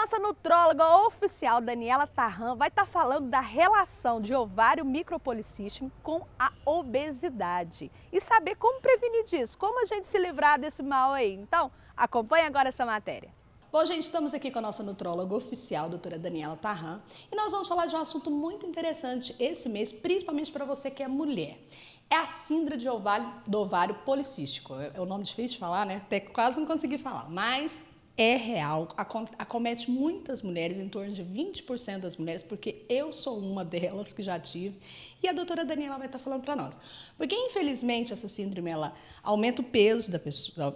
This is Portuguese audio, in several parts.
nossa nutróloga oficial, Daniela Tarran, vai estar falando da relação de ovário micropolicístico com a obesidade e saber como prevenir disso, como a gente se livrar desse mal aí. Então, acompanhe agora essa matéria. Bom, gente, estamos aqui com a nossa nutróloga oficial, doutora Daniela Tarran, e nós vamos falar de um assunto muito interessante esse mês, principalmente para você que é mulher. É a síndrome de do ovário policístico. É um nome difícil de falar, né? Até quase não consegui falar, mas é real, acomete muitas mulheres, em torno de 20% das mulheres, porque eu sou uma delas que já tive, e a doutora Daniela vai estar falando para nós. Porque, infelizmente, essa síndrome, ela aumenta o peso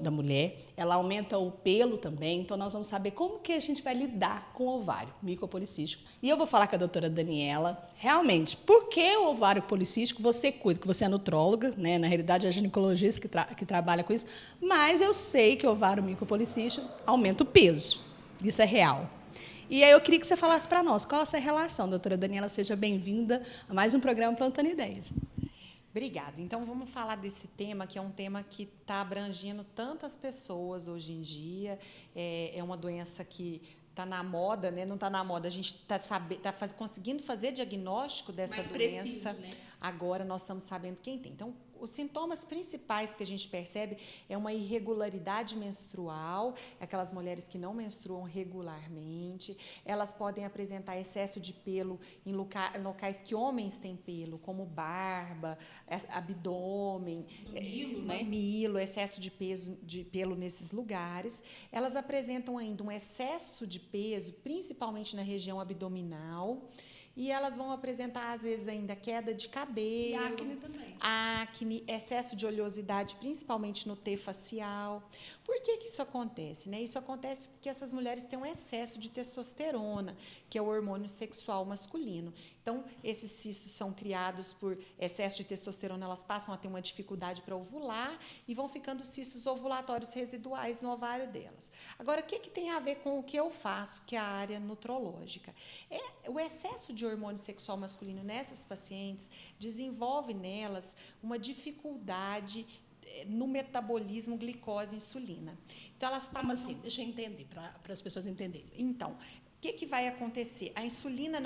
da mulher, ela aumenta o pelo também, então nós vamos saber como que a gente vai lidar com o ovário micropolicístico. E eu vou falar com a doutora Daniela, realmente, por que o ovário policístico você cuida, que você é nutróloga, né? Na realidade é ginecologista que trabalha com isso, mas eu sei que o ovário micropolicístico aumenta o peso, isso é real. E aí eu queria que você falasse para nós, qual é essa relação, doutora Daniela, seja bem-vinda a mais um programa Plantando Ideias. Obrigada. Então, vamos falar desse tema, que é um tema que está abrangindo tantas pessoas hoje em dia, é uma doença que está na moda, né? Não está na moda, a gente está conseguindo fazer diagnóstico dessa mais doença. Preciso, né? Agora nós estamos sabendo quem tem. Então, os sintomas principais que a gente percebe é uma irregularidade menstrual, aquelas mulheres que não menstruam regularmente, elas podem apresentar excesso de pelo em locais que homens têm pelo, como barba, abdômen, mamilo, excesso de pelo nesses lugares. Elas apresentam ainda um excesso de peso, principalmente na região abdominal, e elas vão apresentar, às vezes, ainda queda de cabelo. E acne também. Acne, excesso de oleosidade, principalmente no T facial. Por que isso acontece? Né? Isso acontece porque essas mulheres têm um excesso de testosterona, que é o hormônio sexual masculino. Então, esses cistos são criados por excesso de testosterona, elas passam a ter uma dificuldade para ovular e vão ficando cistos ovulatórios residuais no ovário delas. Agora, o que tem a ver com o que eu faço, que é a área nutrológica? O excesso de hormônio sexual masculino nessas pacientes desenvolve nelas uma dificuldade no metabolismo glicose-insulina. Então, elas passam... Como assim? Deixa eu entender, para as pessoas entenderem. Então, o que vai acontecer? A insulina...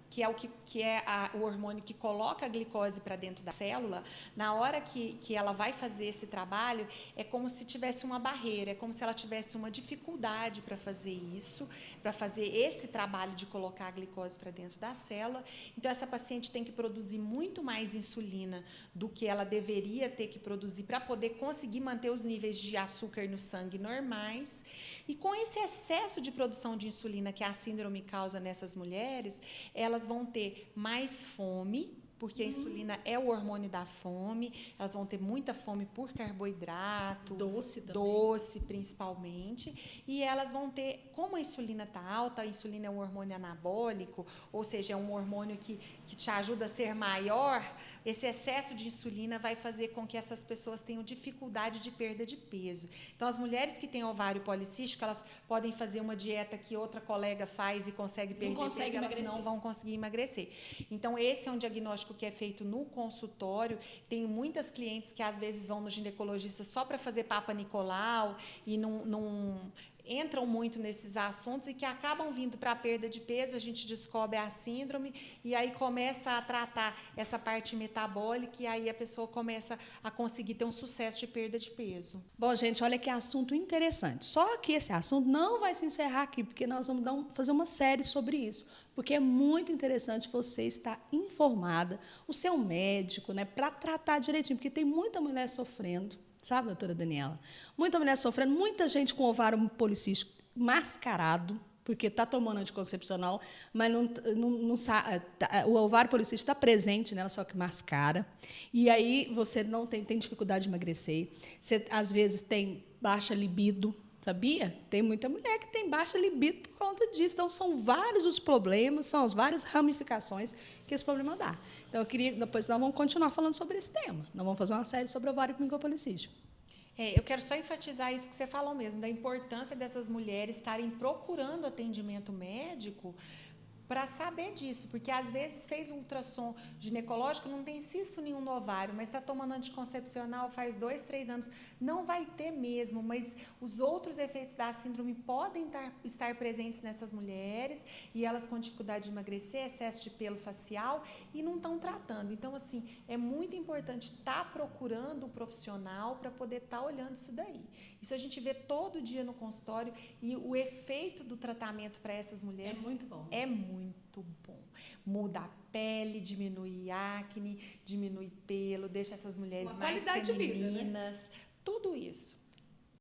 que é o hormônio que coloca a glicose para dentro da célula, na hora que ela vai fazer esse trabalho, é como se tivesse uma barreira, é como se ela tivesse uma dificuldade para fazer isso, para fazer esse trabalho de colocar a glicose para dentro da célula. Então, essa paciente tem que produzir muito mais insulina do que ela deveria ter que produzir para poder conseguir manter os níveis de açúcar no sangue normais. E com esse excesso de produção de insulina que a síndrome causa nessas mulheres, elas vão ter mais fome, porque a insulina é o hormônio da fome, elas vão ter muita fome por carboidrato, doce também. Doce principalmente, e elas vão ter, como a insulina está alta, a insulina é um hormônio anabólico, ou seja, é um hormônio que te ajuda a ser maior, esse excesso de insulina vai fazer com que essas pessoas tenham dificuldade de perda de peso. Então, as mulheres que têm ovário policístico, elas podem fazer uma dieta que outra colega faz e consegue perder peso, elas não vão conseguir emagrecer. Então, esse é um diagnóstico que é feito no consultório. Tenho muitas clientes que às vezes vão no ginecologista só para fazer Papa Nicolau e não entram muito nesses assuntos e que acabam vindo para a perda de peso, a gente descobre a síndrome e aí começa a tratar essa parte metabólica e aí a pessoa começa a conseguir ter um sucesso de perda de peso. Bom, gente, olha que assunto interessante. Só que esse assunto não vai se encerrar aqui, porque nós vamos fazer uma série sobre isso, porque é muito interessante você estar informada, o seu médico, né, para tratar direitinho, porque tem muita mulher sofrendo, sabe, doutora Daniela? Muita mulher sofrendo, muita gente com ovário policístico mascarado, porque está tomando anticoncepcional, mas não sabe, o ovário policístico está presente nela, só que mascara. E aí você não tem dificuldade de emagrecer. Você, às vezes, tem baixa libido, sabia? Tem muita mulher que tem baixa libido por conta disso. Então, são vários os problemas, são as várias ramificações que esse problema dá. Então, depois nós vamos continuar falando sobre esse tema. Nós vamos fazer uma série sobre o ovário micropolicístico. Eu quero só enfatizar isso que você falou mesmo, da importância dessas mulheres estarem procurando atendimento médico para saber disso, porque às vezes fez um ultrassom ginecológico, não tem cisto nenhum no ovário, mas está tomando anticoncepcional faz 2, 3 anos, não vai ter mesmo, mas os outros efeitos da síndrome podem estar presentes nessas mulheres e elas com dificuldade de emagrecer, excesso de pelo facial e não estão tratando. Então, assim, é muito importante estar procurando um profissional para poder estar olhando isso daí. Isso a gente vê todo dia no consultório e o efeito do tratamento para essas mulheres é muito bom. É muito bom. Muda a pele, diminui acne, diminui pelo, deixa essas mulheres mais femininas, tudo isso.